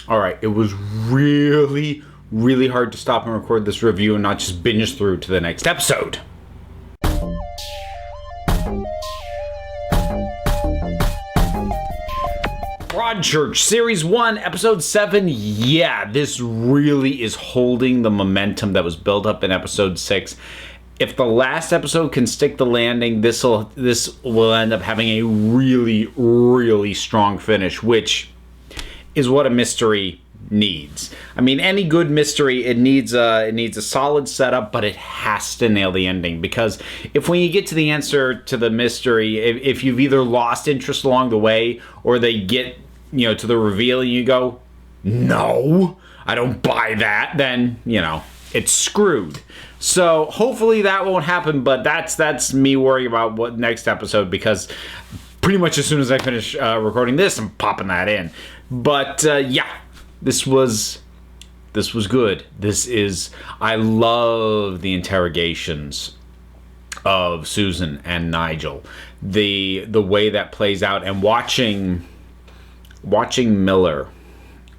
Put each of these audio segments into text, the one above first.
All right, it was really, really hard to stop and record this review and not just binge through to the next episode. Broadchurch, Series 1, Episode 7. Yeah, this really is holding the momentum that was built up in Episode 6. If the last episode can stick the landing, this will end up having a really, really strong finish, which is what a mystery needs. I mean, any good mystery, it needs a solid setup, but it has to nail the ending. Because if when you get to the answer to the mystery, if you've either lost interest along the way, or they get to the reveal and you go, no, I don't buy that, then it's screwed. So hopefully that won't happen, but that's me worrying about what next episode, because pretty much as soon as I finish recording this, I'm popping that in. But yeah, this was good. I love the interrogations of Susan and Nigel, the way that plays out, and watching Miller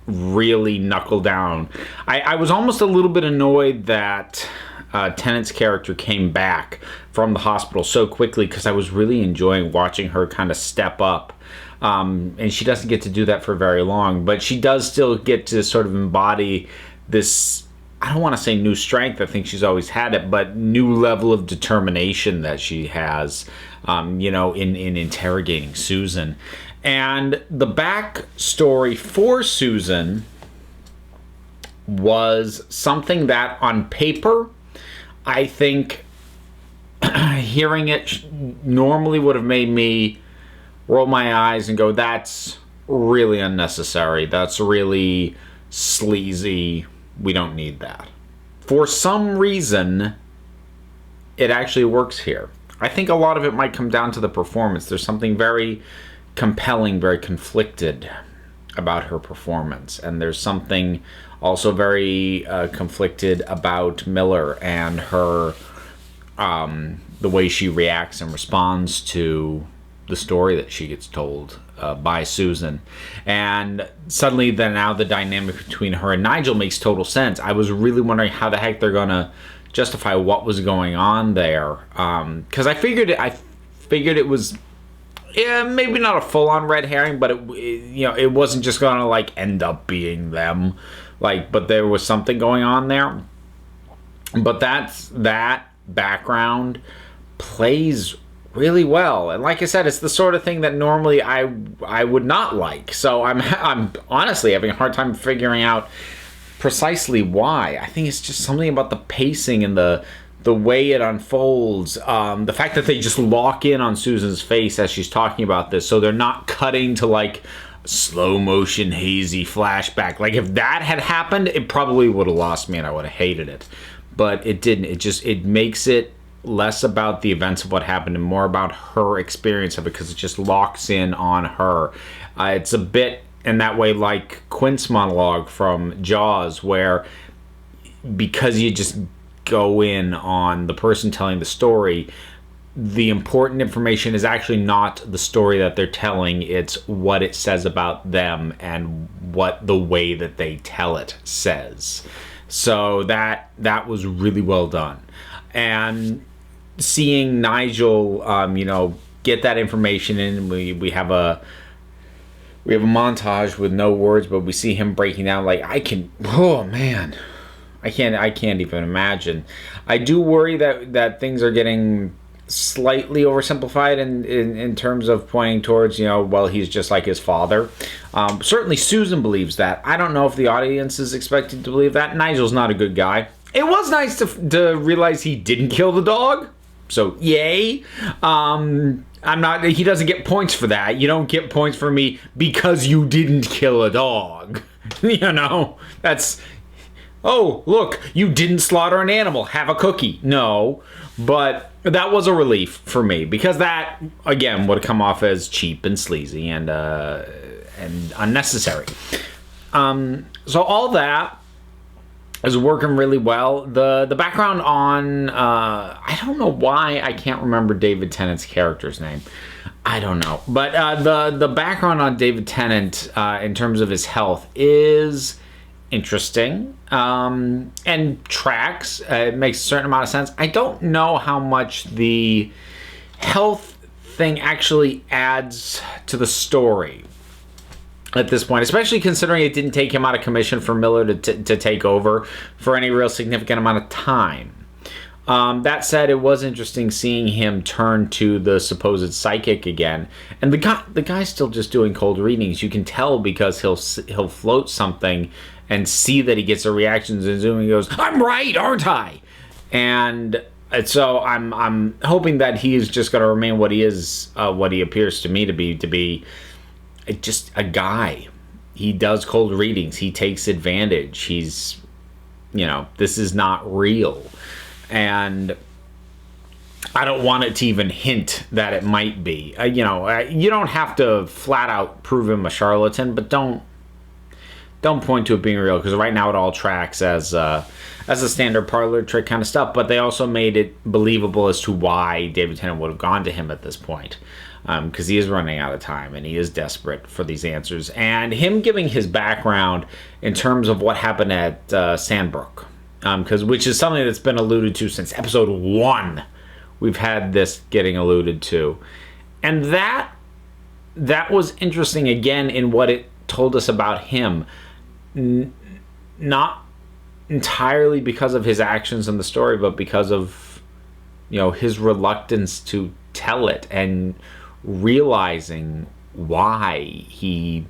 really knuckle down. I was almost a little bit annoyed that Tennant's character came back from the hospital so quickly, because I was really enjoying watching her kind of step up. And she doesn't get to do that for very long, but she does still get to sort of embody this, I don't want to say new strength, I think she's always had it, but new level of determination that she has, in interrogating Susan. And the backstory for Susan was something that on paper, I think hearing it normally would have made me roll my eyes and go, that's really unnecessary. That's really sleazy. We don't need that. For some reason, it actually works here. I think a lot of it might come down to the performance. There's something very compelling, very conflicted about her performance. And there's something also very conflicted about Miller and her, the way she reacts and responds to the story that she gets told by Susan. And suddenly now the dynamic between her and Nigel makes total sense. I was really wondering how the heck they're gonna justify what was going on there, because I figured it was maybe not a full-on red herring, but it wasn't just gonna end up being them, but there was something going on there. But that background plays really well, and like I said, it's the sort of thing that normally I would not like. So I'm honestly having a hard time figuring out precisely why. I think it's just something about the pacing and the way it unfolds. The fact that they just lock in on Susan's face as she's talking about this, so they're not cutting to slow motion hazy flashback. If that had happened, it probably would have lost me and I would have hated it. But it didn't. It makes it less about the events of what happened and more about her experience of it, because it just locks in on her. It's a bit in that way like Quint's monologue from Jaws, where because you just go in on the person telling the story, the important information is actually not the story that they're telling, it's what it says about them and what the way that they tell it says. So that was really well done. And seeing Nigel, get that information in, we have a montage with no words, but we see him breaking down. I can't even imagine. I do worry that things are getting slightly oversimplified in terms of pointing towards, he's just like his father. Certainly Susan believes that. I don't know if the audience is expected to believe that. Nigel's not a good guy. It was nice to realize he didn't kill the dog. So, yay. He doesn't get points for that. You don't get points for me because you didn't kill a dog. That's, oh, look, you didn't slaughter an animal. Have a cookie. No, but that was a relief for me, because that, again, would have come off as cheap and sleazy and unnecessary. So all that is working really well. The background on, I don't know why I can't remember David Tennant's character's name. I don't know. But the background on David Tennant in terms of his health is interesting and tracks. It makes a certain amount of sense. I don't know how much the health thing actually adds to the story at this point, especially considering it didn't take him out of commission for Miller to take over for any real significant amount of time. That said, it was interesting seeing him turn to the supposed psychic again, and the guy's still just doing cold readings. You can tell because he'll float something and see that he gets a reaction, and Zoom, he goes, "I'm right, aren't I?" And so I'm hoping that he is just going to remain what he is, what he appears to me to be just a guy. He does cold readings. He takes advantage. He's, this is not real. And I don't want it to even hint that it might be. You don't have to flat out prove him a charlatan, but don't point to it being real, because right now it all tracks as a standard parlor trick kind of stuff. But they also made it believable as to why David Tennant would have gone to him at this point, because he is running out of time and he is desperate for these answers. And him giving his background in terms of what happened at Sandbrook. Which is something that's been alluded to since episode 1. We've had this getting alluded to. And that was interesting, again, in what it told us about him. Not entirely because of his actions in the story, but because of, his reluctance to tell it and realizing why he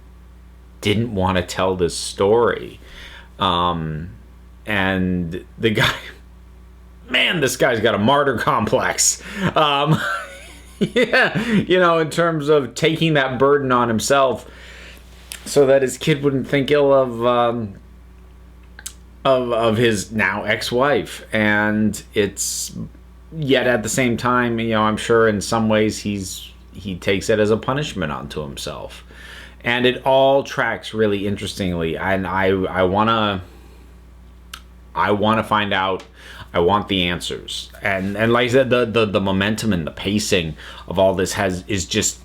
didn't want to tell this story. And the guy, man, this guy's got a martyr complex. In terms of taking that burden on himself so that his kid wouldn't think ill of his now ex-wife. And it's, yet at the same time, I'm sure in some ways he takes it as a punishment onto himself. And it all tracks really interestingly. And I want to find out. I want the answers. And like I said, the momentum and the pacing of all this is just,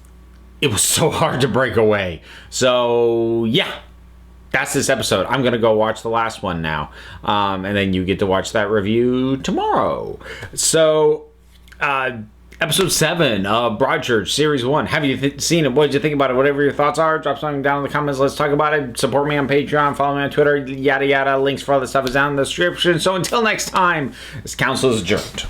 it was so hard to break away. So yeah, that's this episode. I'm gonna go watch the last one now, and then you get to watch that review tomorrow. So episode 7 of Broadchurch, Series 1. Have you seen it? What did you think about it? Whatever your thoughts are, drop something down in the comments. Let's talk about it. Support me on Patreon. Follow me on Twitter. Yada, yada. Links for all this stuff is down in the description. So until next time, this council is adjourned.